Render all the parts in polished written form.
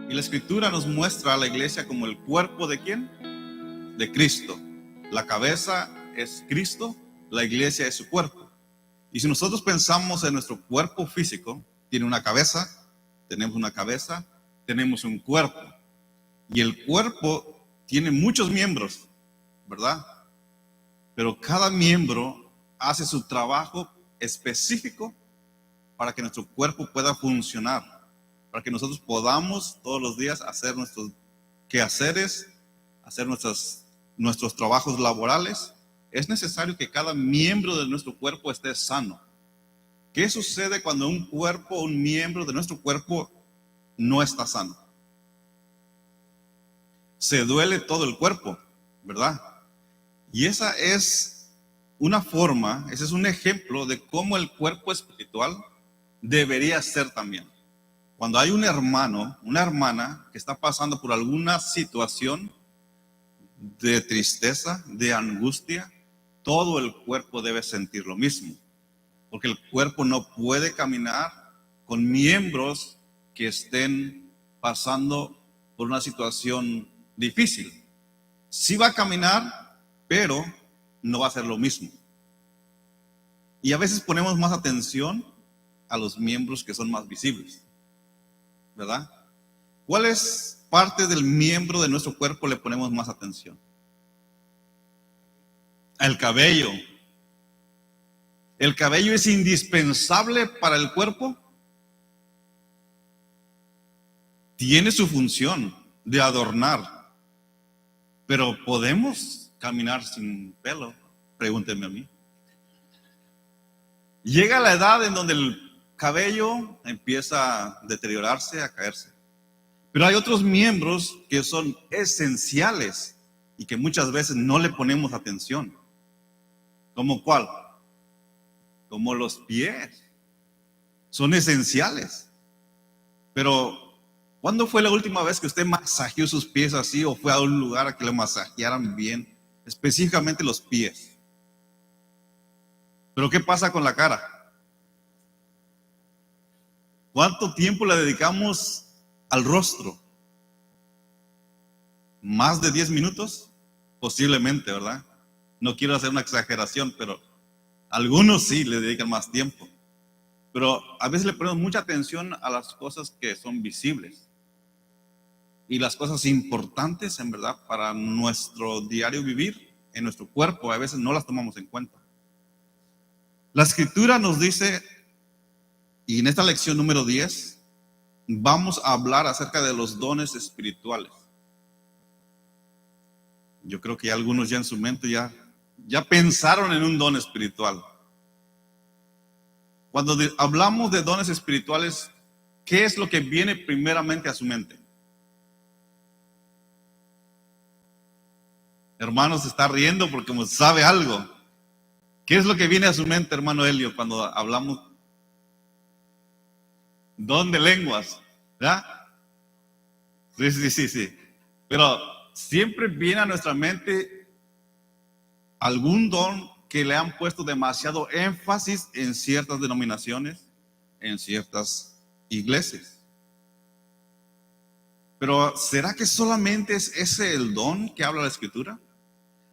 Y la Escritura nos muestra a la iglesia como el cuerpo ¿de quién? De Cristo. La cabeza es Cristo, la iglesia es su cuerpo. Y si nosotros pensamos en nuestro cuerpo físico, tiene una cabeza, tenemos un cuerpo. Y el cuerpo tiene muchos miembros, ¿verdad? Pero cada miembro hace su trabajo específico para que nuestro cuerpo pueda funcionar, para que nosotros podamos todos los días hacer nuestros quehaceres, hacer nuestros trabajos laborales. Es necesario que cada miembro de nuestro cuerpo esté sano. ¿Qué sucede cuando un miembro de nuestro cuerpo no está sano? Se duele todo el cuerpo, ¿verdad? Y esa es una forma, ese es un ejemplo de cómo el cuerpo espiritual debería ser también. Cuando hay un hermano, una hermana que está pasando por alguna situación de tristeza, de angustia, todo el cuerpo debe sentir lo mismo. Porque el cuerpo no puede caminar con miembros que estén pasando por una situación difícil. Sí va a caminar, pero no va a ser lo mismo. Y a veces ponemos más atención a los miembros que son más visibles, ¿verdad? ¿Cuáles partes del miembro de nuestro cuerpo le ponemos más atención? El cabello. ¿El cabello es indispensable para el cuerpo? Tiene su función de adornar, pero ¿podemos caminar sin pelo? Pregúntenme a mí. Llega la edad en donde el cabello empieza a deteriorarse, a caerse. Pero hay otros miembros que son esenciales y que muchas veces no le ponemos atención. ¿Cómo cuál? Como los pies. Son esenciales. Pero, ¿cuándo fue la última vez que usted masajeó sus pies así o fue a un lugar a que le masajearan bien? Específicamente los pies. Pero ¿qué pasa con la cara? ¿Cuánto tiempo le dedicamos al rostro? ¿Más de 10 minutos? Posiblemente, ¿verdad? No quiero hacer una exageración, pero algunos sí le dedican más tiempo. Pero a veces le ponemos mucha atención a las cosas que son visibles. Y las cosas importantes, en verdad, para nuestro diario vivir, en nuestro cuerpo, a veces no las tomamos en cuenta. La Escritura nos dice, y en esta lección número 10, vamos a hablar acerca de los dones espirituales. Yo creo que algunos ya en su mente ya pensaron en un don espiritual. Cuando hablamos de dones espirituales, ¿qué es lo que viene primeramente a su mente? Hermano, se está riendo porque sabe algo. ¿Qué es lo que viene a su mente, hermano Helio, cuando hablamos? Don de lenguas, ¿verdad? Sí. Pero siempre viene a nuestra mente algún don que le han puesto demasiado énfasis en ciertas denominaciones, en ciertas iglesias. Pero ¿será que solamente es ese el don que habla la Escritura?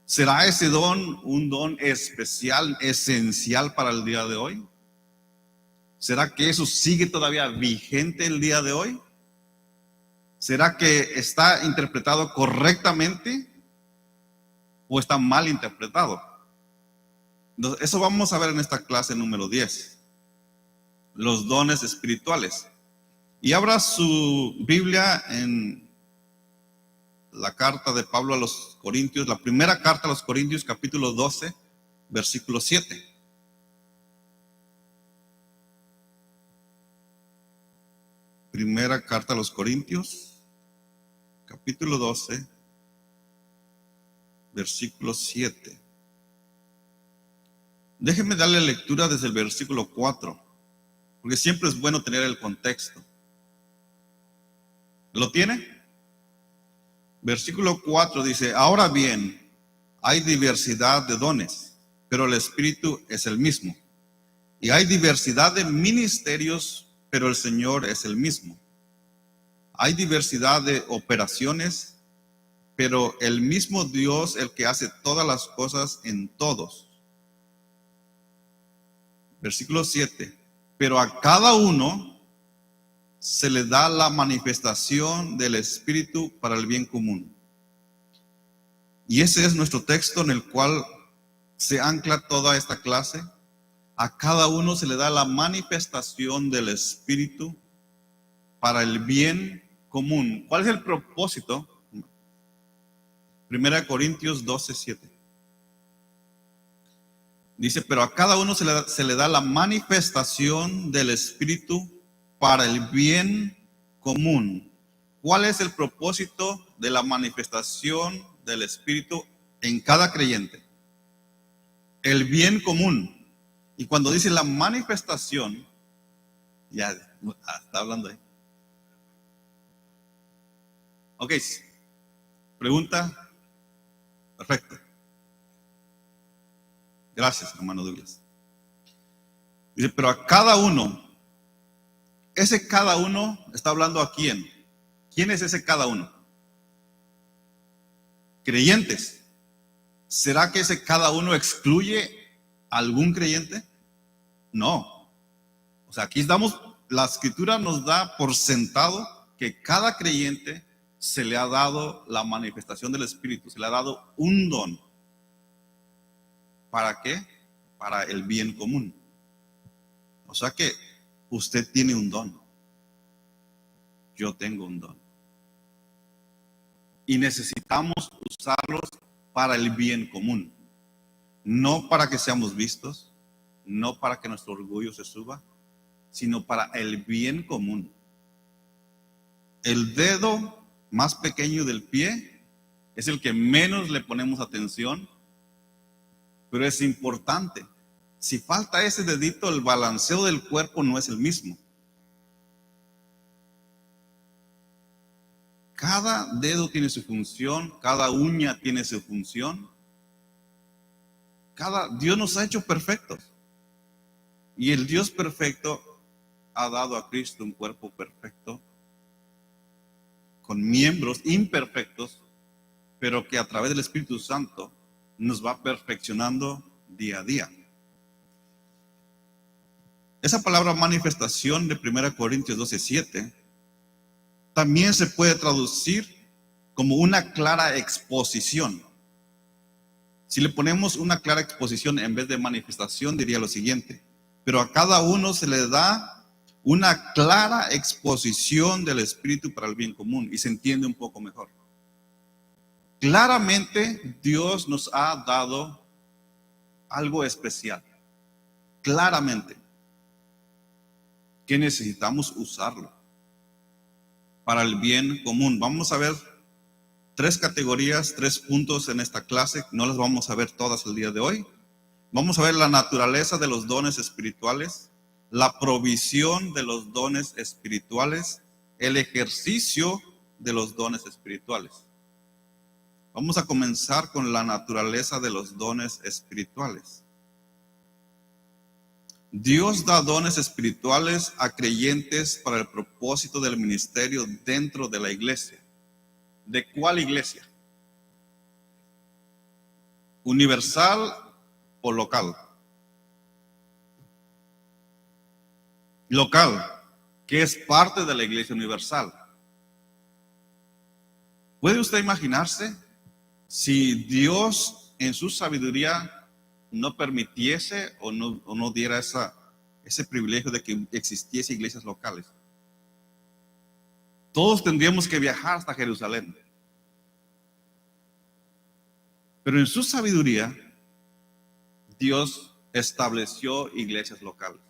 ¿Será ese don un don especial, esencial para el día de hoy? ¿Será que eso sigue todavía vigente el día de hoy? ¿Será que está interpretado correctamente o está mal interpretado? Entonces, eso vamos a ver en esta clase número 10. Los dones espirituales. Y abra su Biblia en la carta de Pablo a los Corintios, la primera carta a los Corintios, capítulo 12, versículo 7. Primera carta a los Corintios, capítulo 12, versículo 7. Déjenme darle lectura desde el versículo 4, porque siempre es bueno tener el contexto. ¿Lo tiene? Versículo 4 dice, ahora bien, hay diversidad de dones, pero el Espíritu es el mismo. Y hay diversidad de ministerios, pero el Señor es el mismo. hay diversidad de operaciones, pero el mismo Dios el que hace todas las cosas en todos. Versículo 7. Pero a cada uno se le da la manifestación del Espíritu para el bien común. Y ese es nuestro texto en el cual se ancla toda esta clase. A cada uno se le da la manifestación del Espíritu para el bien común. ¿Cuál es el propósito? 1 Corintios 12:7. Dice, pero a cada uno se le da la manifestación del Espíritu para el bien común. ¿Cuál es el propósito de la manifestación del Espíritu en cada creyente? El bien común. Y cuando dice la manifestación, ya está hablando ahí. Ok, pregunta. Perfecto. Gracias, hermano Douglas. Dice, pero a cada uno, ese cada uno está hablando a quién. ¿Quién es ese cada uno? Creyentes. ¿Será que ese cada uno excluye a algún creyente? No. O sea, aquí la escritura nos da por sentado que cada creyente se le ha dado la manifestación del Espíritu, se le ha dado un don. ¿Para qué? Para el bien común. O sea que usted tiene un don. Yo tengo un don. Y necesitamos usarlos para el bien común. No para que seamos vistos, no para que nuestro orgullo se suba, sino para el bien común. El dedo más pequeño del pie es el que menos le ponemos atención, pero es importante. Si falta ese dedito, el balanceo del cuerpo no es el mismo. Cada dedo tiene su función, cada uña tiene su función. Dios nos ha hecho perfectos. Y el Dios perfecto ha dado a Cristo un cuerpo perfecto, con miembros imperfectos, pero que a través del Espíritu Santo nos va perfeccionando día a día. Esa palabra manifestación de 1 Corintios 12:7 también se puede traducir como una clara exposición. Si le ponemos una clara exposición en vez de manifestación, diría lo siguiente: pero a cada uno se le da una clara exposición del Espíritu para el bien común, y se entiende un poco mejor. Claramente Dios nos ha dado algo especial. Claramente. Que necesitamos usarlo para el bien común. Vamos a ver 3 categorías, 3 puntos en esta clase. No las vamos a ver todas el día de hoy. Vamos a ver la naturaleza de los dones espirituales, la provisión de los dones espirituales, el ejercicio de los dones espirituales. Vamos a comenzar con la naturaleza de los dones espirituales. Dios da dones espirituales a creyentes para el propósito del ministerio dentro de la iglesia. ¿De cuál iglesia? ¿Universal o local? Local, que es parte de la iglesia universal. ¿Puede usted imaginarse si Dios en su sabiduría no permitiese o no diera ese privilegio de que existiese iglesias locales? Todos tendríamos que viajar hasta Jerusalén. Pero en su sabiduría, Dios estableció iglesias locales,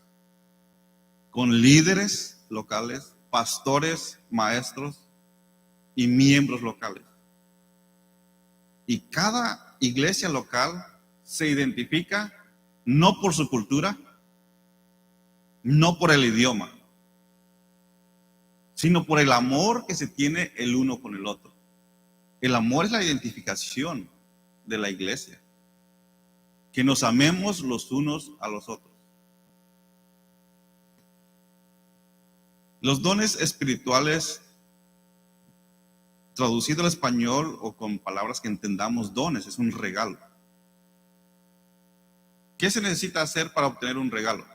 con líderes locales, pastores, maestros y miembros locales. Y cada iglesia local se identifica no por su cultura, no por el idioma, sino por el amor que se tiene el uno con el otro. El amor es la identificación de la iglesia, que nos amemos los unos a los otros. Los dones espirituales traducido al español o con palabras que entendamos, dones, es un regalo. ¿Qué se necesita hacer para obtener un regalo?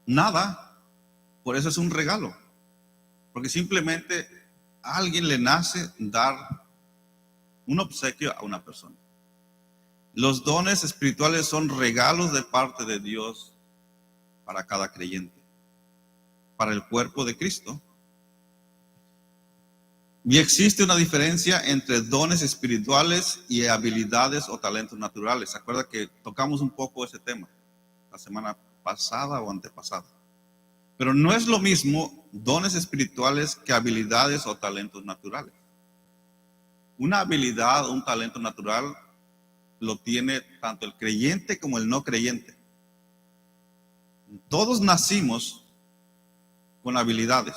Nada. Por eso es un regalo. Porque simplemente a alguien le nace dar un obsequio a una persona. Los dones espirituales son regalos de parte de Dios para cada creyente, para el cuerpo de Cristo. Y existe una diferencia entre dones espirituales y habilidades o talentos naturales. ¿Se acuerda que tocamos un poco ese tema la semana pasada o antepasada? Pero no es lo mismo dones espirituales que habilidades o talentos naturales. Una habilidad o un talento natural lo tiene tanto el creyente como el no creyente. Todos nacimos con habilidades.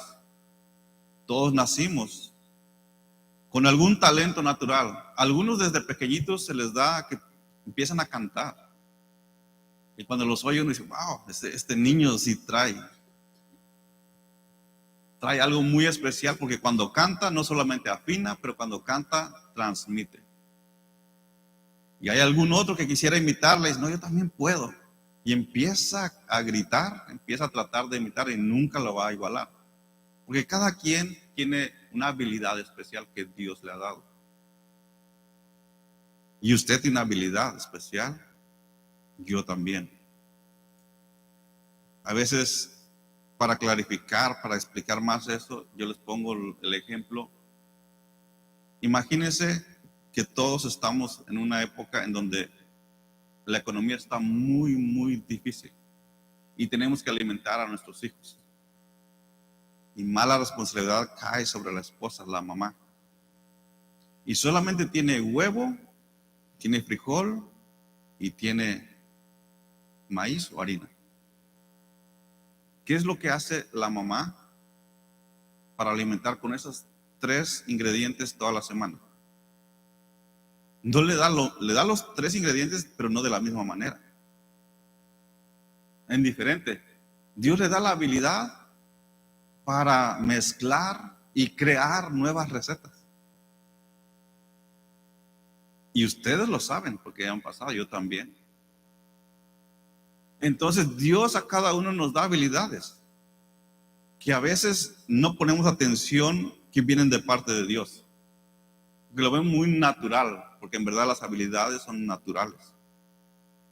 Todos nacimos con algún talento natural. Algunos desde pequeñitos se les da que empiezan a cantar. Y cuando los oye uno dice, wow, este niño sí trae algo muy especial, porque cuando canta no solamente afina, pero cuando canta transmite. Y hay algún otro que quisiera imitarle y dice, no, yo también puedo. Y empieza a gritar, empieza a tratar de imitar y nunca lo va a igualar. Porque cada quien tiene una habilidad especial que Dios le ha dado. Y usted tiene una habilidad especial, yo también. A veces, para clarificar, para explicar más eso, yo les pongo el ejemplo. Imagínense que todos estamos en una época en donde la economía está muy, muy difícil y tenemos que alimentar a nuestros hijos. Y mala responsabilidad cae sobre la esposa, la mamá. Y solamente tiene huevo, tiene frijol y tiene maíz o harina. ¿Qué es lo que hace la mamá para alimentar con esos 3 ingredientes toda la semana? No le da los 3 ingredientes, pero no de la misma manera. En diferente. Dios le da la habilidad para mezclar y crear nuevas recetas. Y ustedes lo saben porque ya han pasado, yo también. Entonces Dios a cada uno nos da habilidades que a veces no ponemos atención que vienen de parte de Dios. Porque lo ven muy natural, porque en verdad las habilidades son naturales.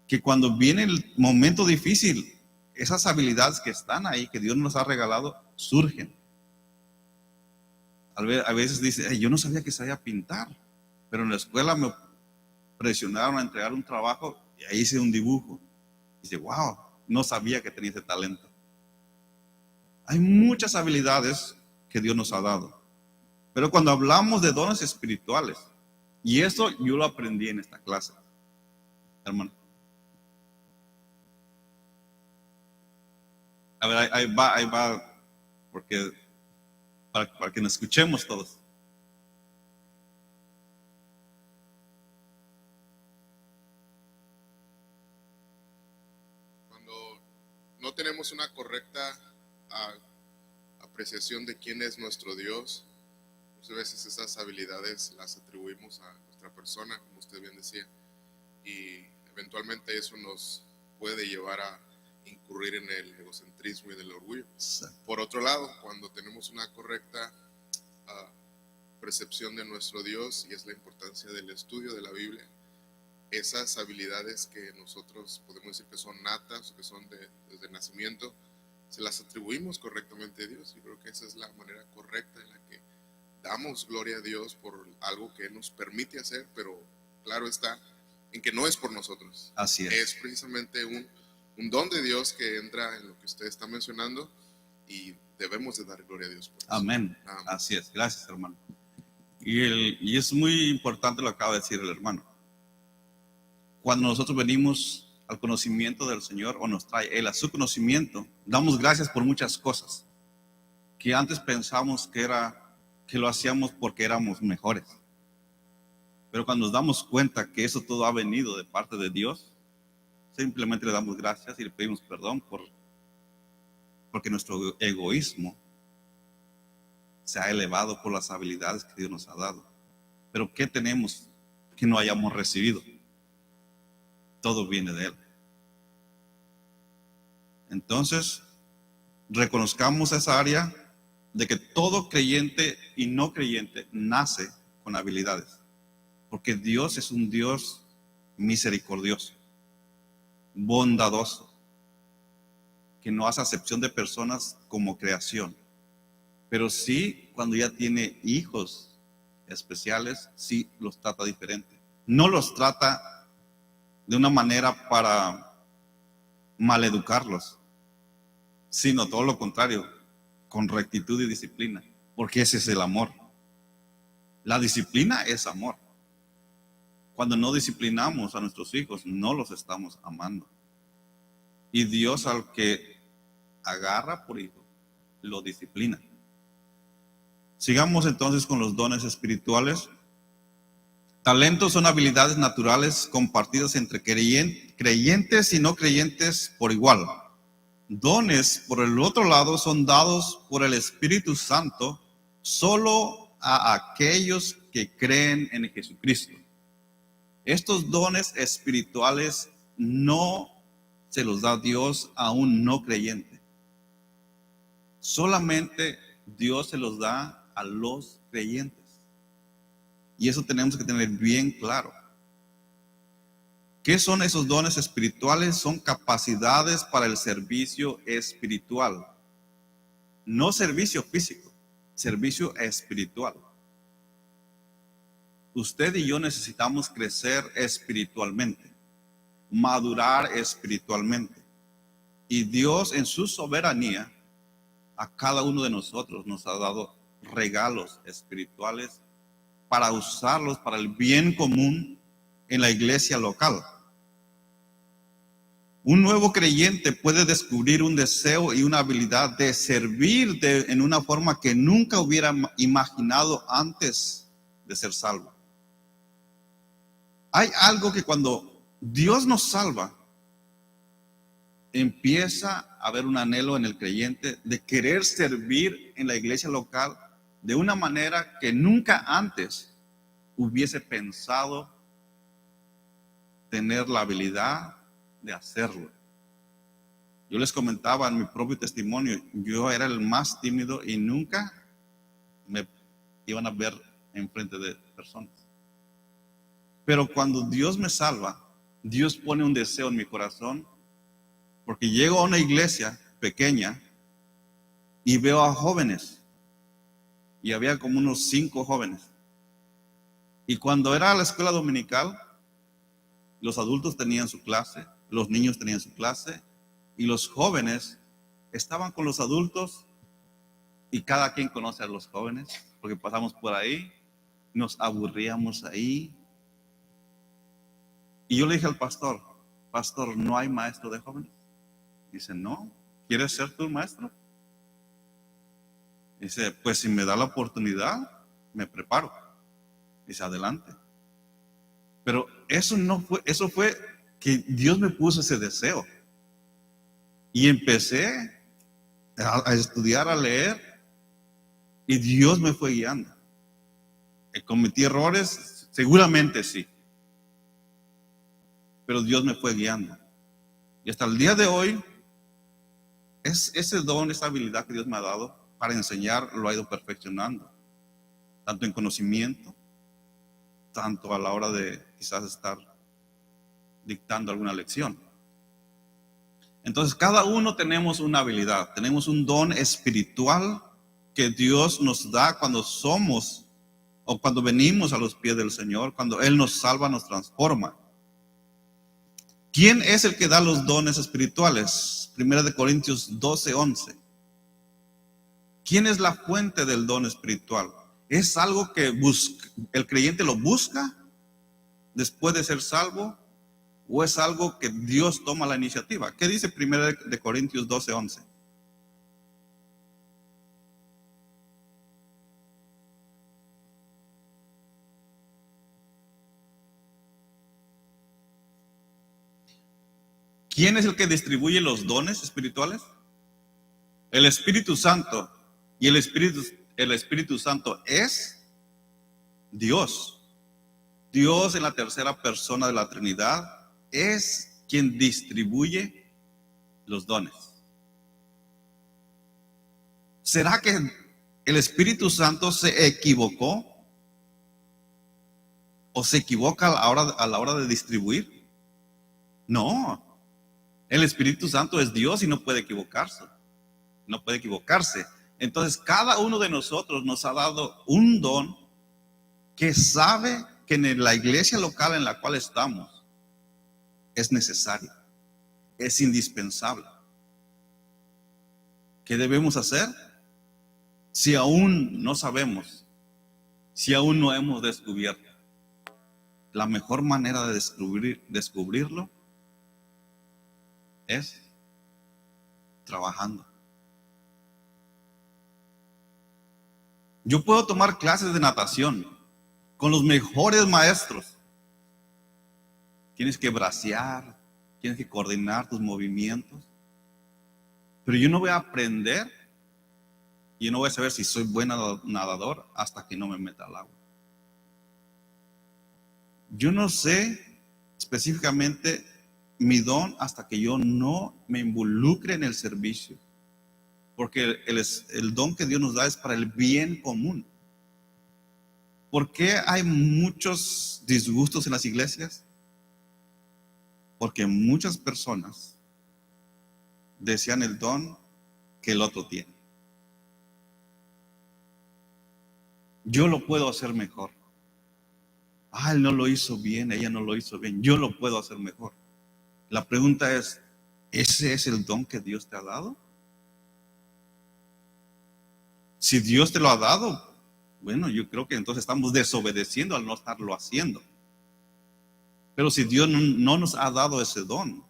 Que cuando viene el momento difícil, esas habilidades que están ahí, que Dios nos ha regalado, surgen. A veces dice, yo no sabía que sabía pintar, pero en la escuela me presionaron a entregar un trabajo y ahí hice un dibujo. Y dice, wow, no sabía que tenía ese talento. Hay muchas habilidades que Dios nos ha dado. Pero cuando hablamos de dones espirituales, y eso yo lo aprendí en esta clase, hermano. A ver, ahí va, porque para que nos escuchemos todos. Cuando no tenemos una correcta apreciación de quién es nuestro Dios, muchas veces esas habilidades las atribuimos a nuestra persona, como usted bien decía, y eventualmente eso nos puede llevar a incurrir en el egocentrismo y en el orgullo. Por otro lado, cuando tenemos una correcta percepción de nuestro Dios, y es la importancia del estudio de la Biblia, esas habilidades que nosotros podemos decir que son natas o que son desde el nacimiento, se las atribuimos correctamente a Dios. Yo creo que esa es la manera correcta en la que damos gloria a Dios por algo que Él nos permite hacer, pero claro está en que no es por nosotros. Así es. Es precisamente un don de Dios que entra en lo que usted está mencionando y debemos de dar gloria a Dios por eso. Amén. Así es. Gracias, hermano. Y es muy importante lo que acaba de decir el hermano. Cuando nosotros venimos al conocimiento del Señor, o nos trae Él a su conocimiento, damos gracias por muchas cosas que antes pensamos que lo hacíamos porque éramos mejores. Pero cuando nos damos cuenta que eso todo ha venido de parte de Dios, simplemente le damos gracias y le pedimos perdón porque nuestro egoísmo se ha elevado por las habilidades que Dios nos ha dado. Pero ¿qué tenemos que no hayamos recibido? Todo viene de Él. Entonces, reconozcamos esa área de que todo creyente y no creyente nace con habilidades. Porque Dios es un Dios misericordioso, bondadoso, que no hace acepción de personas como creación. Pero sí, cuando ya tiene hijos especiales, sí los trata diferente. No los trata de una manera para maleducarlos, sino todo lo contrario, con rectitud y disciplina, porque ese es el amor. La disciplina es amor. Cuando no disciplinamos a nuestros hijos, no los estamos amando. Y Dios, al que agarra por hijo, lo disciplina. Sigamos entonces con los dones espirituales. Talentos son habilidades naturales compartidas entre creyentes y no creyentes por igual. Dones, por el otro lado, son dados por el Espíritu Santo solo a aquellos que creen en Jesucristo. Estos dones espirituales no se los da Dios a un no creyente. Solamente Dios se los da a los creyentes. Y eso tenemos que tener bien claro. ¿Qué son esos dones espirituales? Son capacidades para el servicio espiritual. No servicio físico, servicio espiritual. Usted y yo necesitamos crecer espiritualmente, madurar espiritualmente. Y Dios, en su soberanía, a cada uno de nosotros nos ha dado regalos espirituales para usarlos para el bien común en la iglesia local. Un nuevo creyente puede descubrir un deseo y una habilidad de servir en una forma que nunca hubiera imaginado antes de ser salvo. Hay algo que cuando Dios nos salva, empieza a haber un anhelo en el creyente de querer servir en la iglesia local de una manera que nunca antes hubiese pensado tener la habilidad de hacerlo. Yo les comentaba en mi propio testimonio, yo era el más tímido y nunca me iban a ver enfrente de personas. Pero cuando Dios me salva, Dios pone un deseo en mi corazón, porque llego a una iglesia pequeña y veo a jóvenes, y había como unos 5 jóvenes. Y cuando era la escuela dominical, los adultos tenían su clase, los niños tenían su clase, y los jóvenes estaban con los adultos, y cada quien conoce a los jóvenes, porque pasamos por ahí, nos aburríamos ahí. Y yo le dije al pastor, ¿no hay maestro de jóvenes? Dice, no, ¿quieres ser tú maestro? Dice, pues si me da la oportunidad, me preparo. Dice, adelante. Pero eso fue que Dios me puso ese deseo. Y empecé a estudiar, a leer, y Dios me fue guiando. ¿Cometí errores? Seguramente sí. Pero Dios me fue guiando. Y hasta el día de hoy, ese don, esa habilidad que Dios me ha dado para enseñar, lo ha ido perfeccionando. Tanto en conocimiento, tanto a la hora de quizás estar dictando alguna lección. Entonces, cada uno tenemos una habilidad, tenemos un don espiritual que Dios nos da cuando somos o cuando venimos a los pies del Señor, cuando Él nos salva, nos transforma. ¿Quién es el que da los dones espirituales? 1 Corintios 12:11. ¿Quién es la fuente del don espiritual? ¿Es algo que el creyente lo busca después de ser salvo? ¿O es algo que Dios toma la iniciativa? ¿Qué dice 1 Corintios 12:11? ¿Quién es el que distribuye los dones espirituales? El Espíritu Santo. Y el el Espíritu Santo es Dios. Dios en la tercera persona de la Trinidad es quien distribuye los dones. ¿Será que el Espíritu Santo se equivocó? ¿O se equivoca a la hora de distribuir? No. El Espíritu Santo es Dios y no puede equivocarse. No puede equivocarse. Entonces, cada uno de nosotros nos ha dado un don que sabe que en la iglesia local en la cual estamos es necesario, es indispensable. ¿Qué debemos hacer? Si aún no sabemos, si aún no hemos descubierto, la mejor manera de descubrirlo es trabajando. Yo puedo tomar clases de natación con los mejores maestros. Tienes que bracear, tienes que coordinar tus movimientos. Pero yo no voy a aprender y yo no voy a saber si soy buen nadador hasta que no me meta al agua. Yo no sé específicamente mi don hasta que yo no me involucre en el servicio. Porque el don que Dios nos da es para el bien común. ¿Por qué hay muchos disgustos en las iglesias? Porque muchas personas desean el don que el otro tiene. Yo lo puedo hacer mejor. Él no lo hizo bien, ella no lo hizo bien. Yo lo puedo hacer mejor. La pregunta es, ¿ese es el don que Dios te ha dado? Si Dios te lo ha dado, bueno, yo creo que entonces estamos desobedeciendo al no estarlo haciendo. Pero si Dios no nos ha dado ese don,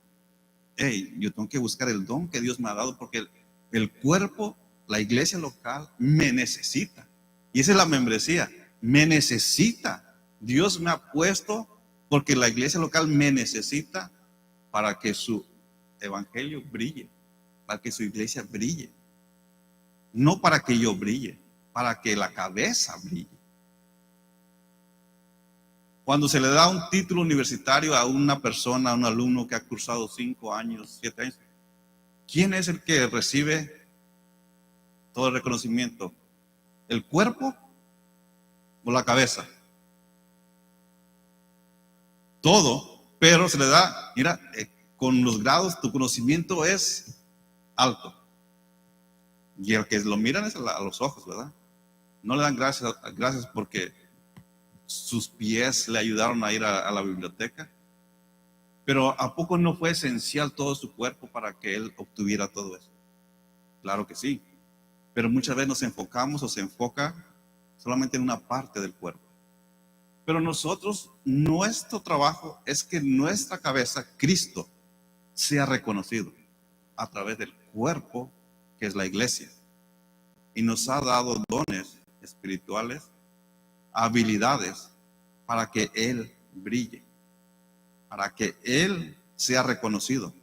yo tengo que buscar el don que Dios me ha dado porque el cuerpo, la iglesia local, me necesita. Y esa es la membresía, me necesita. Dios me ha puesto porque la iglesia local me necesita para que su evangelio brille, para que su iglesia brille. No para que yo brille, para que la cabeza brille. Cuando se le da un título universitario a una persona, a un alumno que ha cursado 5 años, 7 años, ¿quién es el que recibe todo el reconocimiento? ¿El cuerpo o la cabeza? Todo, pero se le da, mira, con los grados tu conocimiento es alto. Y el que lo miran es a los ojos, ¿verdad? No le dan gracias porque sus pies le ayudaron a ir a la biblioteca. Pero ¿a poco no fue esencial todo su cuerpo para que él obtuviera todo eso? Claro que sí. Pero muchas veces nos enfocamos o se enfoca solamente en una parte del cuerpo. Pero nosotros, nuestro trabajo es que nuestra cabeza, Cristo, sea reconocido a través del cuerpo que es la iglesia. Y nos ha dado dones espirituales, habilidades para que Él brille, para que Él sea reconocido.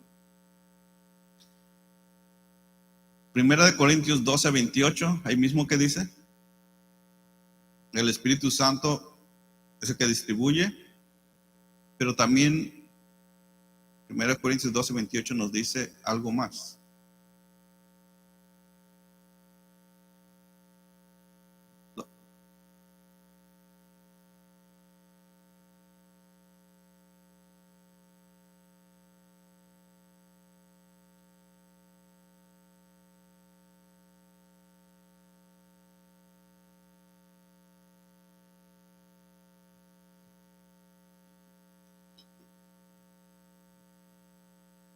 Primera de Corintios 12:28, ahí mismo que dice, el Espíritu Santo es el que distribuye, pero también 1 Corintios 12:28 nos dice algo más.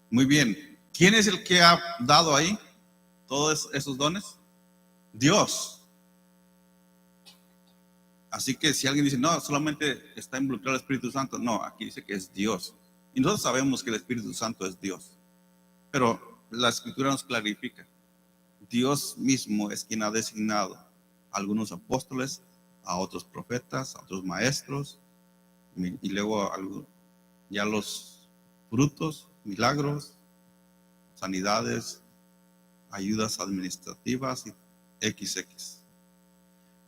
Muy bien. ¿Quién es el que ha dado ahí todos esos dones? Dios. Así que si alguien dice, no, solamente está involucrado el Espíritu Santo, no, aquí dice que es Dios. Y nosotros sabemos que el Espíritu Santo es Dios. Pero la Escritura nos clarifica. Dios mismo es quien ha designado a algunos apóstoles, a otros profetas, a otros maestros, y luego ya los frutos, milagros, sanidades, ayudas administrativas y XX.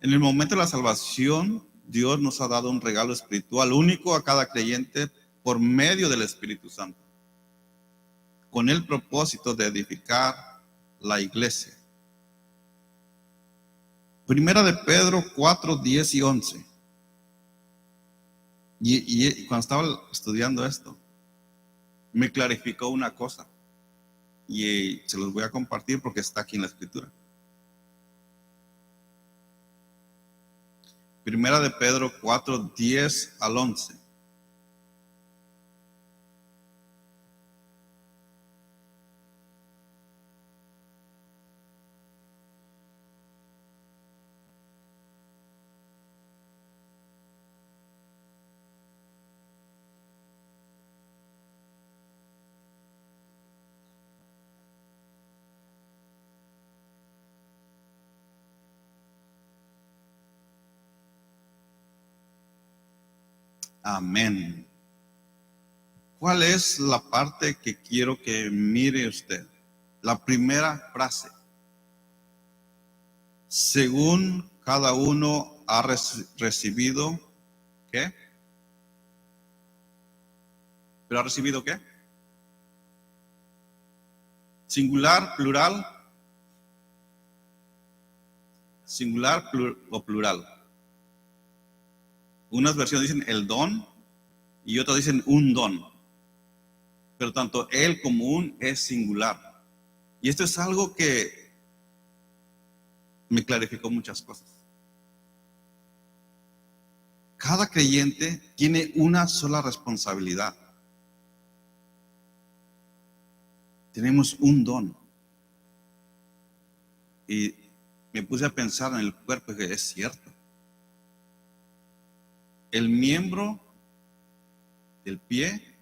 En el momento de la salvación, Dios nos ha dado un regalo espiritual único a cada creyente por medio del Espíritu Santo, con el propósito de edificar la iglesia. Primera de Pedro 4, 10 y 11. Y cuando estaba estudiando esto, me clarificó una cosa. Y se los voy a compartir porque está aquí en la escritura. Primera de Pedro 4, 10 al 11. Amén. ¿Cuál es la parte que quiero que mire usted? La primera frase. Según cada uno ha recibido, ¿qué? ¿Pero ha recibido qué? Singular, plural. Singular o plural. Unas versiones dicen el don y otras dicen un don. Pero tanto el como un es singular. Y esto es algo que me clarificó muchas cosas. Cada creyente tiene una sola responsabilidad. Tenemos un don. Y me puse a pensar en el cuerpo, que es cierto. El miembro del pie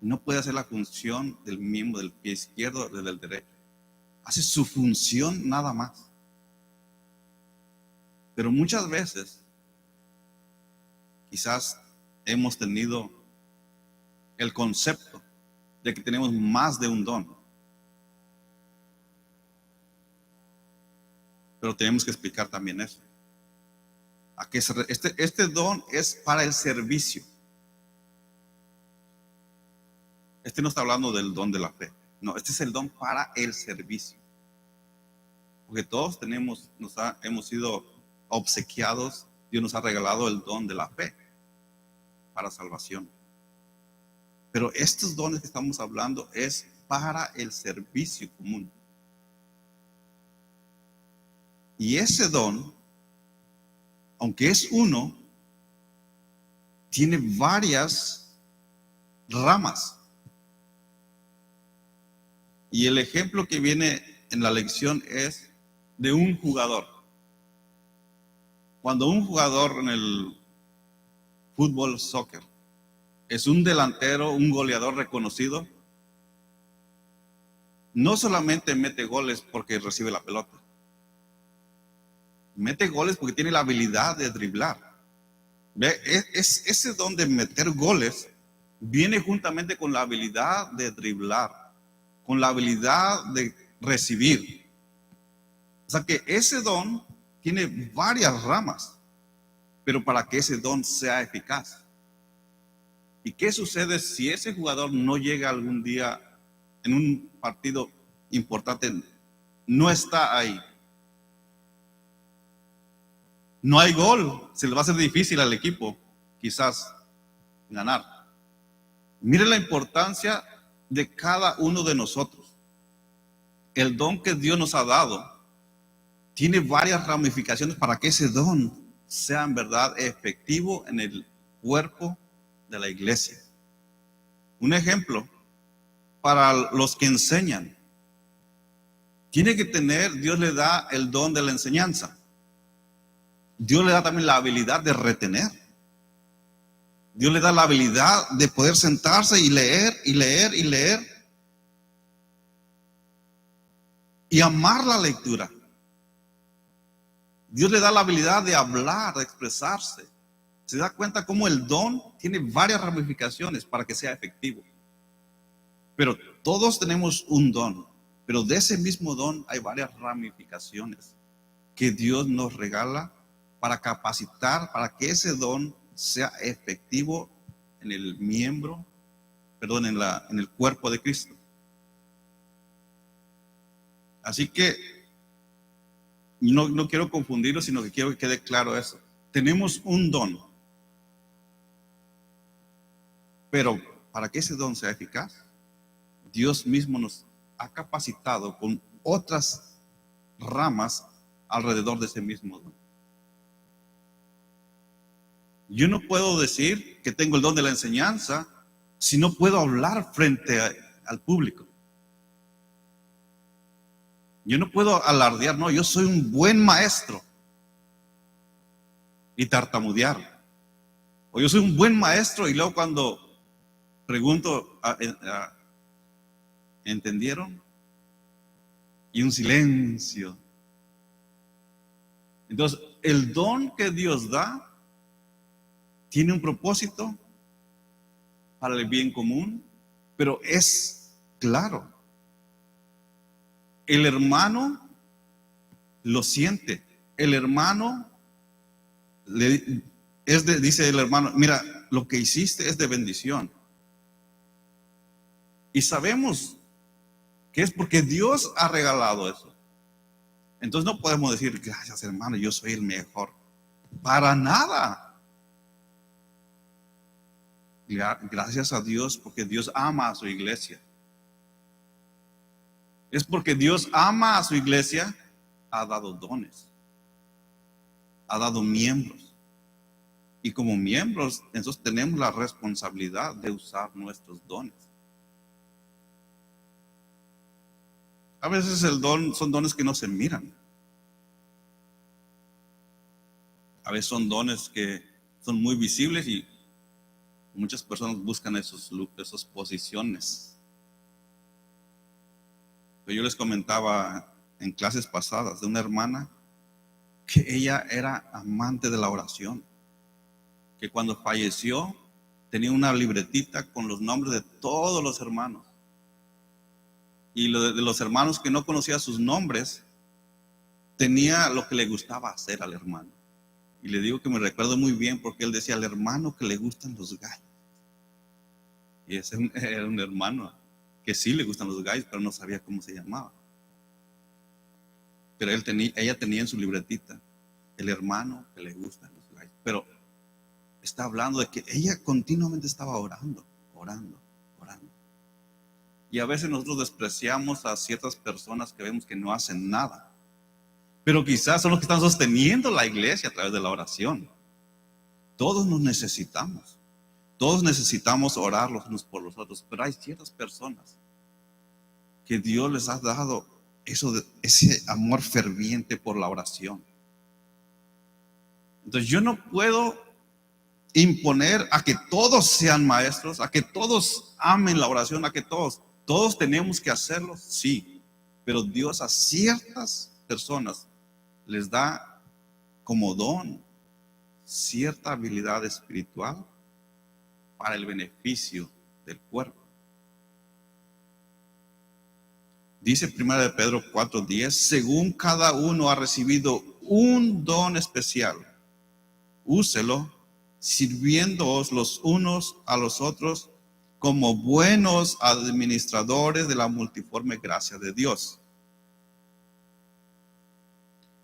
no puede hacer la función del miembro del pie izquierdo o del derecho. Hace su función nada más. Pero muchas veces, quizás hemos tenido el concepto de que tenemos más de un don. Pero tenemos que explicar también eso. Este don es para el servicio. Este no está hablando del don de la fe. No, este es el don para el servicio. Porque todos hemos sido obsequiados. Dios nos ha regalado el don de la fe para salvación. Pero estos dones que estamos hablando es para el servicio común. Y ese don, aunque es uno, tiene varias ramas. Y el ejemplo que viene en la lección es de un jugador. Cuando un jugador en el fútbol, soccer, es un delantero, un goleador reconocido, no solamente mete goles porque recibe la pelota. Mete goles porque tiene la habilidad de driblar. ¿Ve? Ese don de meter goles viene juntamente con la habilidad de driblar, con la habilidad de recibir. O sea que ese don tiene varias ramas, pero para que ese don sea eficaz. ¿Y qué sucede si ese jugador no llega algún día en un partido importante? No está ahí. No hay gol, se le va a hacer difícil al equipo quizás ganar. Mire la importancia de cada uno de nosotros. El don que Dios nos ha dado tiene varias ramificaciones para que ese don sea en verdad efectivo en el cuerpo de la iglesia. Un ejemplo, para los que enseñan, tiene que tener, Dios le da el don de la enseñanza. Dios le da también la habilidad de retener. Dios le da la habilidad de poder sentarse y leer y leer y leer y amar la lectura. Dios le da la habilidad de hablar, de expresarse. Se da cuenta cómo el don tiene varias ramificaciones para que sea efectivo. Pero todos tenemos un don, pero de ese mismo don hay varias ramificaciones que Dios nos regala para capacitar, para que ese don sea efectivo en el miembro, perdón, en el cuerpo de Cristo. Así que no quiero confundirlo, sino que quiero que quede claro eso. Tenemos un don, pero para que ese don sea eficaz, Dios mismo nos ha capacitado con otras ramas alrededor de ese mismo don. Yo no puedo decir que tengo el don de la enseñanza si no puedo hablar frente al público. Yo no puedo alardear, no, yo soy un buen maestro y tartamudear. O yo soy un buen maestro y luego cuando pregunto, ¿entendieron? Y un silencio. Entonces, el don que Dios da tiene un propósito para el bien común, pero es claro. El hermano lo siente. El hermano dice el hermano, mira, lo que hiciste es de bendición. Y sabemos que es porque Dios ha regalado eso. Entonces no podemos decir, gracias hermano, yo soy el mejor. Para nada. Gracias a Dios porque Dios ama a su iglesia. Es porque Dios ama a su iglesia, ha dado dones, ha dado miembros. Y como miembros, entonces tenemos la responsabilidad de usar nuestros dones. A veces el don son dones que no se miran. A veces son dones que son muy visibles y muchas personas buscan esas posiciones. Pero yo les comentaba en clases pasadas de una hermana que ella era amante de la oración, que cuando falleció tenía una libretita con los nombres de todos los hermanos. Y de los hermanos que no conocía sus nombres, tenía lo que le gustaba hacer al hermano. Y le digo que me recuerdo muy bien porque él decía al hermano que le gustan los gallos. Y ese era un hermano que sí le gustan los gallos, pero no sabía cómo se llamaba. Pero ella tenía en su libretita el hermano que le gustan los gallos. Pero está hablando de que ella continuamente estaba orando. Y a veces nosotros despreciamos a ciertas personas que vemos que no hacen nada. Pero quizás son los que están sosteniendo la iglesia a través de la oración. Todos nos necesitamos. Todos necesitamos orar los unos por los otros. Pero hay ciertas personas que Dios les ha dado ese amor ferviente por la oración. Entonces yo no puedo imponer a que todos sean maestros, a que todos amen la oración, a que todos tenemos que hacerlo, sí. Pero Dios a ciertas personas les da como don cierta habilidad espiritual para el beneficio del cuerpo. Dice 1 Pedro 4:10, según cada uno ha recibido un don especial, úselo sirviéndoos los unos a los otros como buenos administradores de la multiforme gracia de Dios.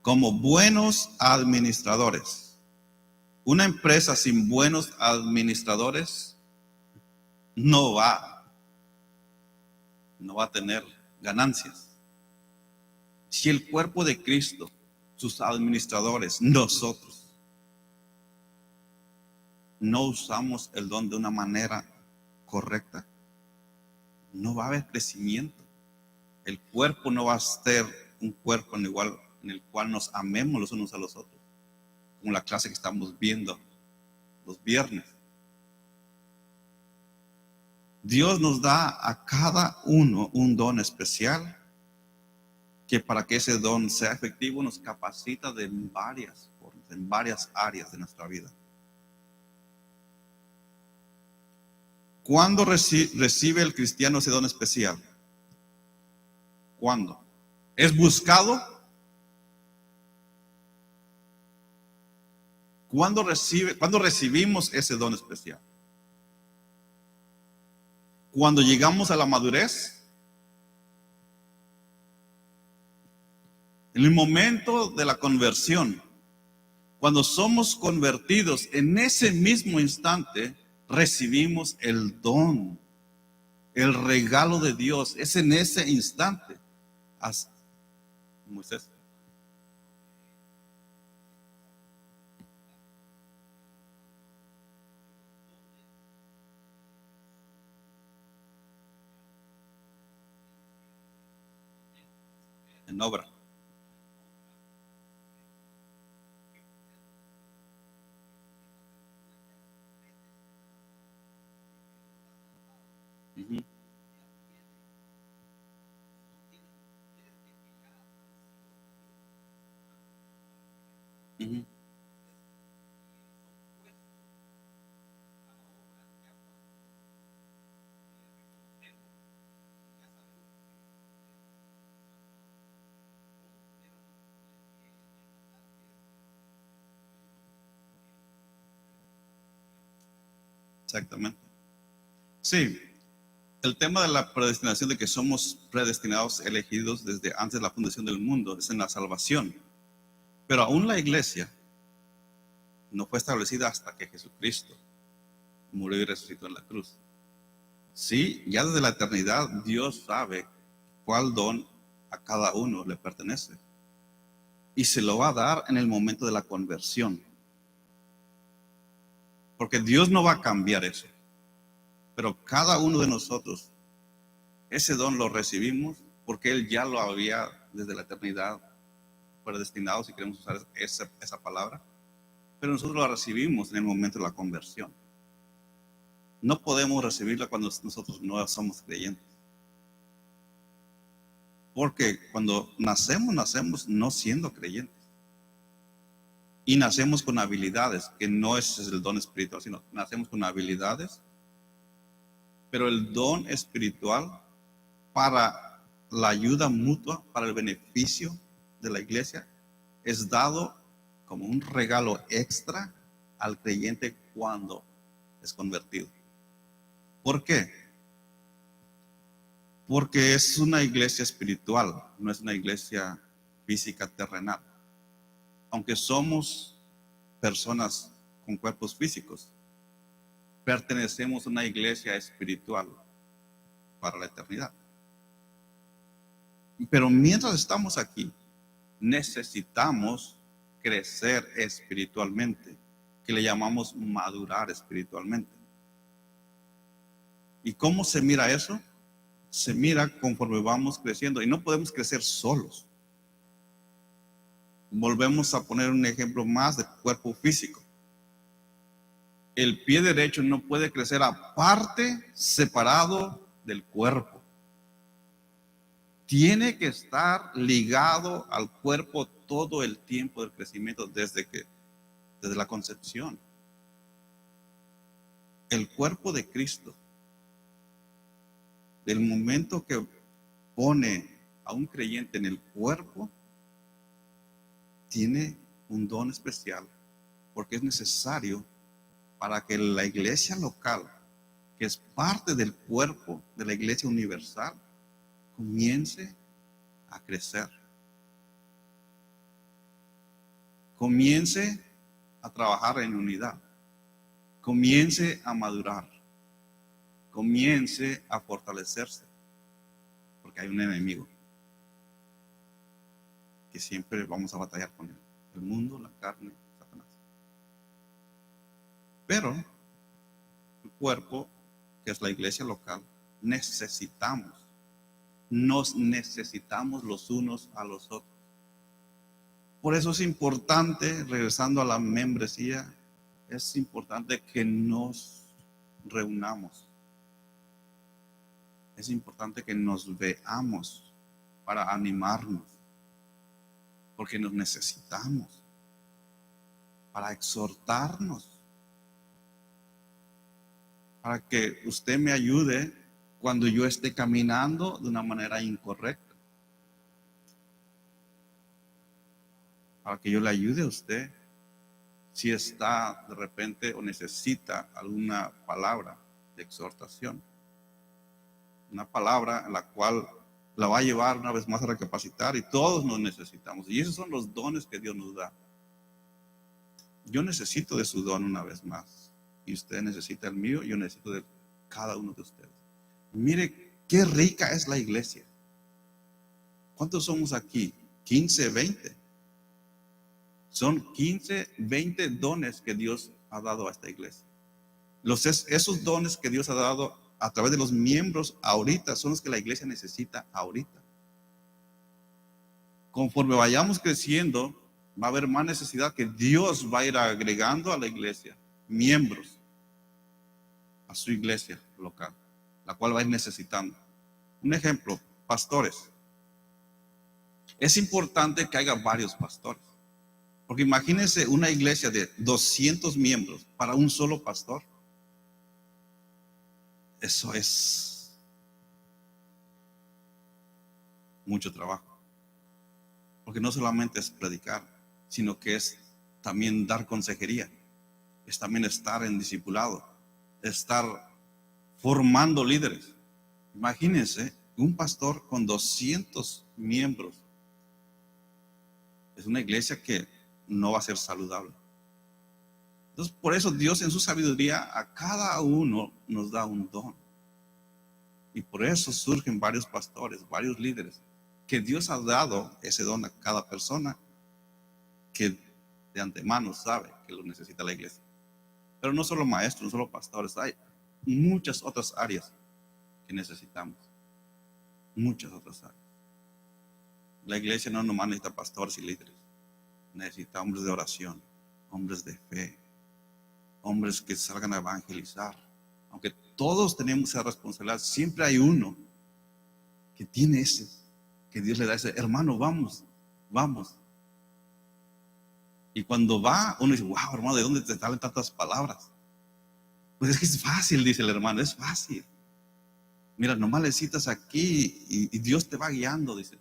Como buenos administradores. Una empresa sin buenos administradores no va a tener ganancias. Si el cuerpo de Cristo, sus administradores, nosotros, no usamos el don de una manera correcta, no va a haber crecimiento. El cuerpo no va a ser un cuerpo en el cual nos amemos los unos a los otros, como la clase que estamos viendo los viernes. Dios nos da a cada uno un don especial que para que ese don sea efectivo nos capacita de varias formas, en varias áreas de nuestra vida. ¿Cuándo recibe el cristiano ese don especial? ¿Cuándo? ¿Es buscado? ¿Cuándo recibimos ese don especial? Cuando llegamos a la madurez. En el momento de la conversión, cuando somos convertidos, en ese mismo instante recibimos el don, el regalo de Dios. Es en ese instante. Moisés. En obra. Ujú. Ujú. Exactamente. Sí, el tema de la predestinación, de que somos predestinados, elegidos desde antes de la fundación del mundo, es en la salvación. Pero aún la iglesia no fue establecida hasta que Jesucristo murió y resucitó en la cruz. Sí, ya desde la eternidad Dios sabe cuál don a cada uno le pertenece. Y se lo va a dar en el momento de la conversión. Porque Dios no va a cambiar eso. Pero cada uno de nosotros, ese don lo recibimos porque Él ya lo había desde la eternidad predestinado, si queremos usar esa palabra. Pero nosotros lo recibimos en el momento de la conversión. No podemos recibirla cuando nosotros no somos creyentes. Porque cuando nacemos no siendo creyentes. Y nacemos con habilidades, que no es el don espiritual, sino nacemos con habilidades. Pero el don espiritual para la ayuda mutua, para el beneficio de la iglesia, es dado como un regalo extra al creyente cuando es convertido. ¿Por qué? Porque es una iglesia espiritual, no es una iglesia física terrenal. Aunque somos personas con cuerpos físicos, pertenecemos a una iglesia espiritual para la eternidad. Pero mientras estamos aquí, necesitamos crecer espiritualmente, que le llamamos madurar espiritualmente. ¿Y cómo se mira eso? Se mira conforme vamos creciendo, y no podemos crecer solos. Volvemos a poner un ejemplo más de cuerpo físico. El pie derecho no puede crecer aparte, separado del cuerpo. Tiene que estar ligado al cuerpo todo el tiempo del crecimiento, desde la concepción. El cuerpo de Cristo, del momento que pone a un creyente en el cuerpo, tiene un don especial, porque es necesario para que la iglesia local, que es parte del cuerpo de la iglesia universal, comience a crecer, comience a trabajar en unidad, comience a madurar, comience a fortalecerse, porque hay un enemigo que siempre vamos a batallar con él: el mundo, la carne, Satanás. Pero el cuerpo, que es la iglesia local, nos necesitamos los unos a los otros. Por eso es importante, regresando a la membresía, es importante que nos reunamos. Es importante que nos veamos para animarnos, porque nos necesitamos, para exhortarnos, para que usted me ayude cuando yo esté caminando de una manera incorrecta, para que yo le ayude a usted si está de repente o necesita alguna palabra de exhortación, una palabra en la cual la va a llevar una vez más a recapacitar, y todos nos necesitamos. Y esos son los dones que Dios nos da. Yo necesito de su don una vez más, y usted necesita el mío, yo necesito de cada uno de ustedes. Mire qué rica es la iglesia. ¿Cuántos somos aquí? 15, 20. Son 15, 20 dones que Dios ha dado a esta iglesia. Esos dones que Dios ha dado a través de los miembros ahorita son los que la iglesia necesita ahorita. Conforme vayamos creciendo, va a haber más necesidad que Dios va a ir agregando a la iglesia miembros a su iglesia local, la cual va a ir necesitando. Un ejemplo, pastores. Es importante que haya varios pastores, porque imagínense una iglesia de 200 miembros para un solo pastor. Eso es mucho trabajo, porque no solamente es predicar, sino que es también dar consejería, es también estar en discipulado, estar formando líderes. Imagínense un pastor con 200 miembros. Es una iglesia que no va a ser saludable. Entonces, por eso Dios en su sabiduría a cada uno nos da un don. Y por eso surgen varios pastores, varios líderes, que Dios ha dado ese don a cada persona que de antemano sabe que lo necesita la iglesia. Pero no solo maestros, no solo pastores, hay muchas otras áreas que necesitamos. Muchas otras áreas. La iglesia no nomás necesita pastores y líderes. Necesita hombres de oración, hombres de fe, hombres que salgan a evangelizar. Aunque todos tenemos esa responsabilidad, siempre hay uno que tiene ese, que Dios le da ese, hermano, vamos, vamos. Y cuando va, uno dice, wow, hermano, ¿de dónde te salen tantas palabras? Pues es que es fácil, dice el hermano, es fácil. Mira, nomás le citas aquí y Dios te va guiando, dice.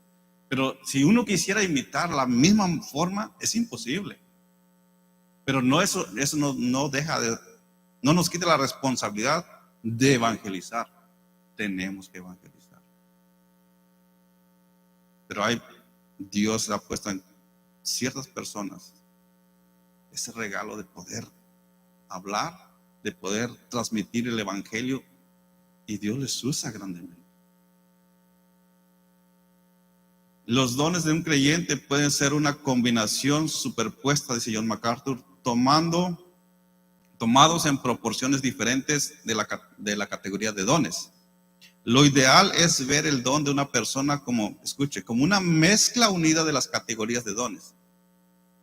Pero si uno quisiera imitar la misma forma, es imposible. Pero no, eso no deja de, no nos quita la responsabilidad de evangelizar. Tenemos que evangelizar. Pero Dios ha puesto en ciertas personas ese regalo de poder hablar, de poder transmitir el evangelio, y Dios les usa grandemente. Los dones de un creyente pueden ser una combinación superpuesta, dice John MacArthur, tomados en proporciones diferentes de la categoría de dones. Lo ideal es ver el don de una persona como una mezcla unida de las categorías de dones.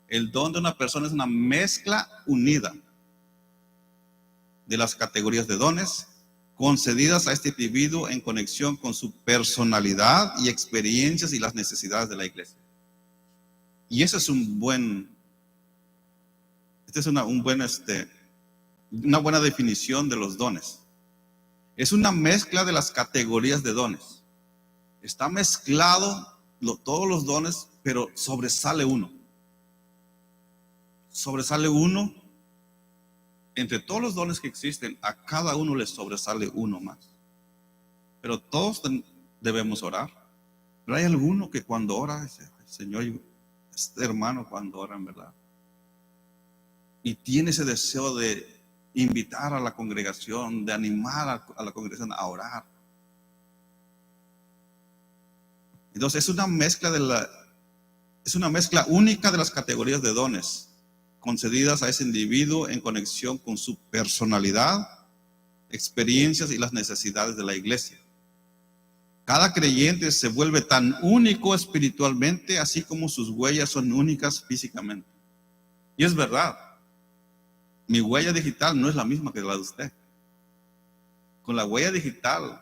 El don de una persona es una mezcla unida de las categorías de dones concedidas a este individuo en conexión con su personalidad y experiencias y las necesidades de la iglesia. Y ese es una buena definición de los dones. Es una mezcla de las categorías de dones. Está mezclado todos los dones, pero sobresale uno. Sobresale uno. Entre todos los dones que existen, a cada uno le sobresale uno más. Pero todos debemos orar. Pero hay alguno que cuando ora dice, Señor, este hermano cuando ora en verdad, y tiene ese deseo de invitar a la congregación, de animar a la congregación a orar. Entonces es una mezcla única de las categorías de dones concedidas a ese individuo en conexión con su personalidad, experiencias y las necesidades de la iglesia. Cada creyente se vuelve tan único espiritualmente, así como sus huellas son únicas físicamente. Y es verdad, mi huella digital no es la misma que la de usted. Con la huella digital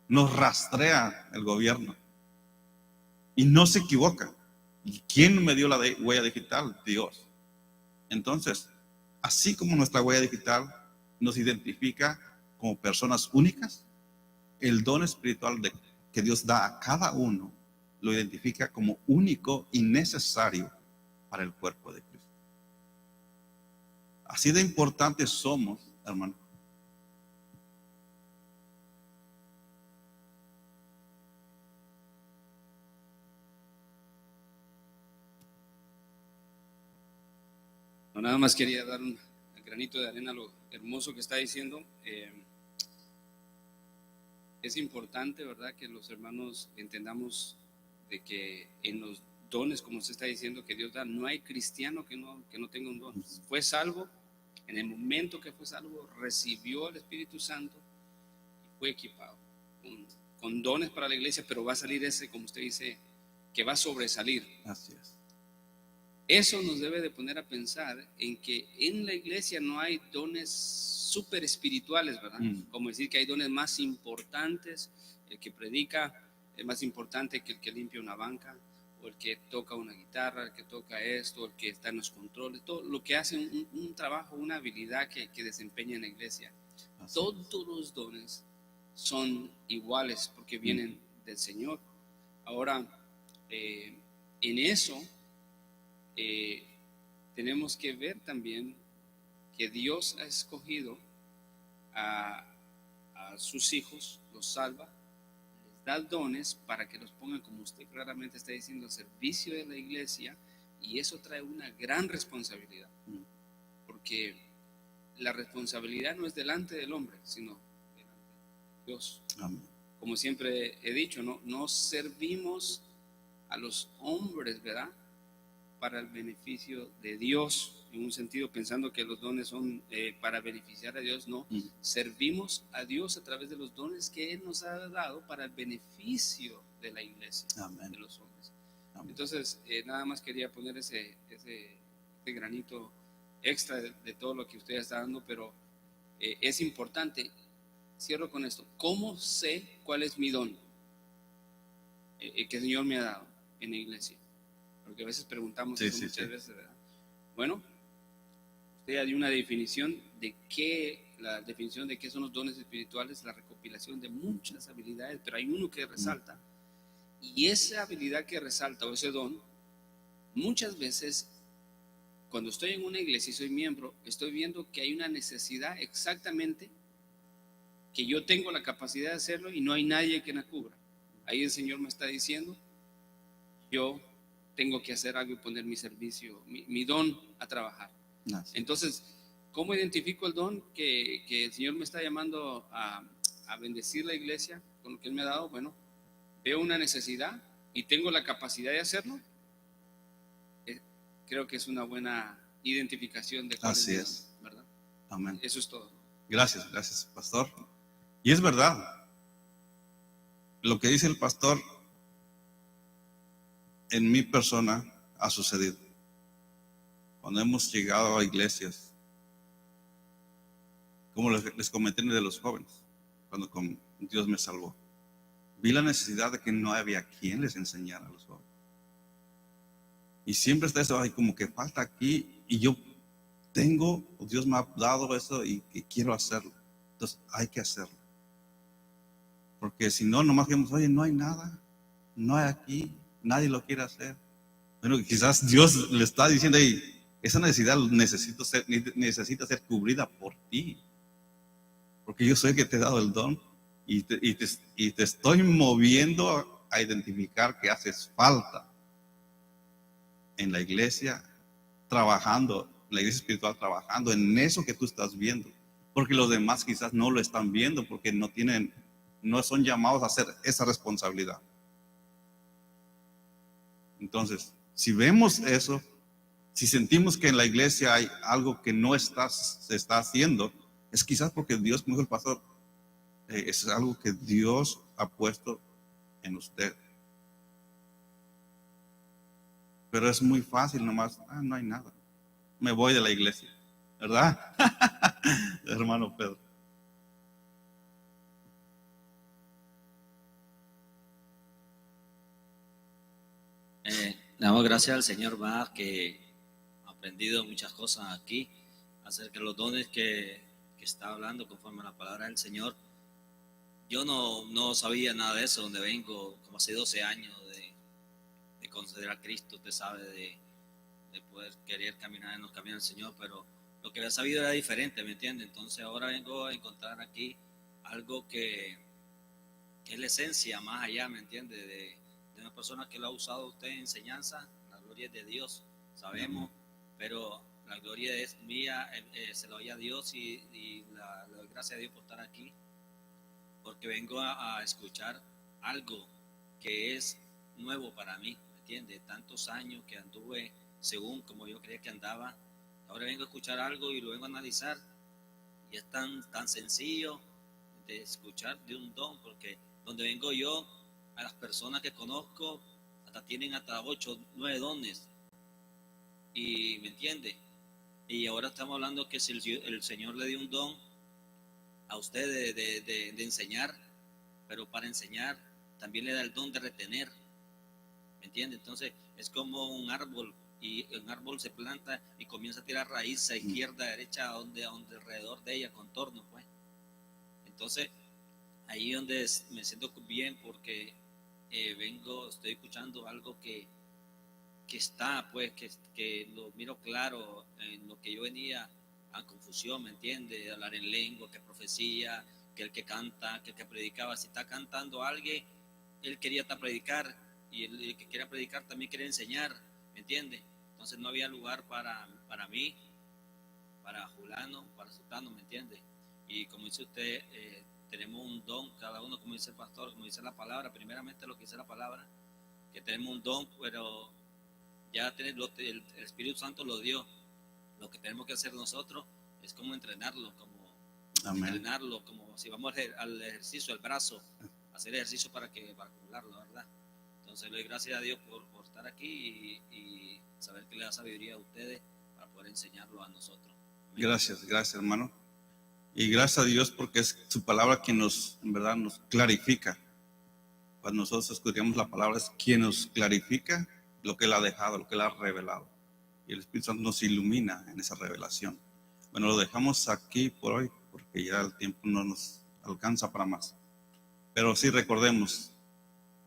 nos rastrea el gobierno y no se equivoca. ¿Y quién me dio la huella digital? Dios. Entonces, así como nuestra huella digital nos identifica como personas únicas, el don espiritual que Dios da a cada uno lo identifica como único y necesario para el cuerpo de Cristo. Así de importantes somos, hermano. No, nada más quería dar un granito de arena a lo hermoso que está diciendo. Es importante, ¿verdad?, que los hermanos entendamos de que en los dones, como usted está diciendo, que Dios da, no hay cristiano que no tenga un don. Fue salvo, en el momento que fue salvo, recibió el Espíritu Santo y fue equipado con dones para la iglesia, pero va a salir ese, como usted dice, que va a sobresalir. Así es. Eso nos debe de poner a pensar en que en la iglesia no hay dones súper espirituales, ¿verdad? Como decir que hay dones más importantes, el que predica es más importante que el que limpia una banca, o el que toca una guitarra, el que toca esto, el que está en los controles, todo lo que hace un trabajo, una habilidad que desempeña en la iglesia. Así todos los dones son iguales porque vienen del Señor. Ahora, en eso tenemos que ver también que Dios ha escogido a sus hijos, los salva, les da dones para que los pongan, como usted claramente está diciendo, al servicio de la iglesia, y eso trae una gran responsabilidad, porque la responsabilidad no es delante del hombre, sino delante de Dios. Amén. Como siempre he dicho, no servimos a los hombres, ¿verdad?, para el beneficio de Dios, en un sentido, pensando que los dones son para beneficiar a Dios. No, servimos a Dios a través de los dones que Él nos ha dado para el beneficio de la iglesia. Amén. De los hombres. Amén. Entonces, nada más quería poner ese granito extra de todo lo que usted está dando, pero es importante. Cierro con esto. ¿Cómo sé cuál es mi don que el Señor me ha dado en la iglesia? Porque a veces preguntamos eso muchas veces, ¿verdad? Bueno, usted ya dio una definición de qué son los dones espirituales, la recopilación de muchas habilidades, pero hay uno que resalta, y esa habilidad que resalta, o ese don, muchas veces cuando estoy en una iglesia y soy miembro, estoy viendo que hay una necesidad exactamente, que yo tengo la capacidad de hacerlo y no hay nadie que la cubra. Ahí el Señor me está diciendo, yo tengo que hacer algo y poner mi servicio, mi don a trabajar. Entonces, ¿cómo identifico el don que el Señor me está llamando a bendecir la iglesia con lo que Él me ha dado? Bueno, veo una necesidad y tengo la capacidad de hacerlo. Creo que es una buena identificación de cuál Así es, ¿verdad? Amén. Eso es todo. Gracias, pastor. Y es verdad, lo que dice el pastor en mi persona ha sucedido. Cuando hemos llegado a iglesias, como les comenté de los jóvenes, cuando Dios me salvó, vi la necesidad de que no había quien les enseñara a los jóvenes. Y siempre está eso, como que falta aquí, y yo Dios me ha dado eso y quiero hacerlo. Entonces hay que hacerlo. Porque si no, nomás digamos, oye, no hay nada, no hay aquí, nadie lo quiere hacer. Bueno, quizás Dios le está diciendo, hey, esa necesidad necesita ser cubrida por ti. Porque yo soy el que te he dado el don y te estoy moviendo a identificar que haces falta en la iglesia, trabajando, en la iglesia espiritual, trabajando en eso que tú estás viendo. Porque los demás quizás no lo están viendo porque no son llamados a hacer esa responsabilidad. Entonces, si vemos eso, si sentimos que en la iglesia hay algo que no se está haciendo, es quizás porque Dios, como dijo el pastor, es algo que Dios ha puesto en usted. Pero es muy fácil nomás, no hay nada, me voy de la iglesia, ¿verdad? Hermano Pedro. Damos gracias al Señor, va, que he aprendido muchas cosas aquí acerca de los dones que está hablando conforme a la palabra del Señor. Yo no sabía nada de eso, donde vengo como hace 12 años de considerar a Cristo, usted sabe, de poder querer caminar en los caminos del Señor, pero lo que había sabido era diferente, ¿me entiende? Entonces ahora vengo a encontrar aquí algo que es la esencia más allá, ¿me entiende? De una persona que lo ha usado usted en enseñanza. La gloria es de Dios, sabemos, pero la gloria es mía, se lo doy a Dios y le doy gracias a Dios por estar aquí, porque vengo a escuchar algo que es nuevo para mí, ¿me entiende? Tantos años que anduve según como yo creía que andaba, ahora vengo a escuchar algo y lo vengo a analizar, y es tan sencillo de escuchar de un don, porque donde vengo yo, a las personas que conozco, tienen hasta 8, 9 dones, y ¿me entiende? Y ahora estamos hablando que si el Señor le dio un don a usted de enseñar, pero para enseñar también le da el don de retener, ¿me entiende? Entonces es como un árbol, y un árbol se planta y comienza a tirar raíz a izquierda, a derecha, a donde alrededor de ella, contorno, pues. Entonces ahí donde me siento bien, porque estoy escuchando algo que está, pues, que lo miro claro en lo que yo venía a confusión, ¿me entiende? Hablar en lengua, que profecía, que el que canta, que el que predicaba. Si está cantando alguien, él quería predicar, y el que quería predicar también quería enseñar, ¿me entiende? Entonces no había lugar para mí, para Julano, para Sultano, ¿me entiende? Y como dice usted, tenemos un don, cada uno, como dice el pastor, como dice la palabra, primeramente lo que dice la palabra, que tenemos un don, pero ya el Espíritu Santo lo dio. Lo que tenemos que hacer nosotros es como entrenarlo, como si vamos al ejercicio, al brazo, hacer ejercicio para acumularlo, ¿verdad? Entonces le doy gracias a Dios por estar aquí y saber que le da sabiduría a ustedes para poder enseñarlo a nosotros. Amén. Gracias hermano. Y gracias a Dios porque es su palabra quien en verdad nos clarifica. Cuando nosotros escuchamos la palabra, es quien nos clarifica lo que Él ha dejado, lo que Él ha revelado. Y el Espíritu Santo nos ilumina en esa revelación. Bueno, lo dejamos aquí por hoy, porque ya el tiempo no nos alcanza para más. Pero sí recordemos,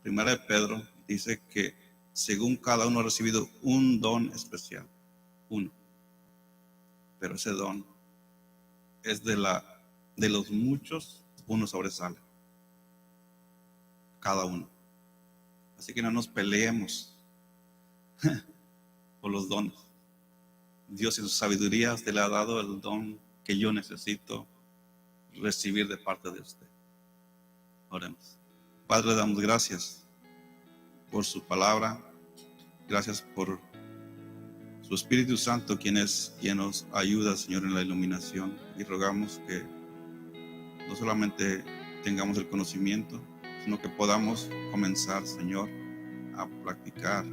1 de Pedro dice que según cada uno ha recibido un don especial, uno. Pero ese don es de los muchos, uno sobresale. Cada uno. Así que no nos peleemos por los dones. Dios en su sabiduría usted le ha dado el don que yo necesito recibir de parte de usted. Oremos. Padre, le damos gracias por su palabra. Gracias por su Espíritu Santo, quien nos ayuda, Señor, en la iluminación. Y rogamos que no solamente tengamos el conocimiento, sino que podamos comenzar, Señor, a practicar,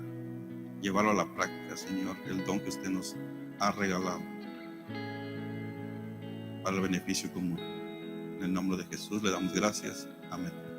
llevarlo a la práctica, Señor, el don que usted nos ha regalado para el beneficio común. En el nombre de Jesús le damos gracias. Amén.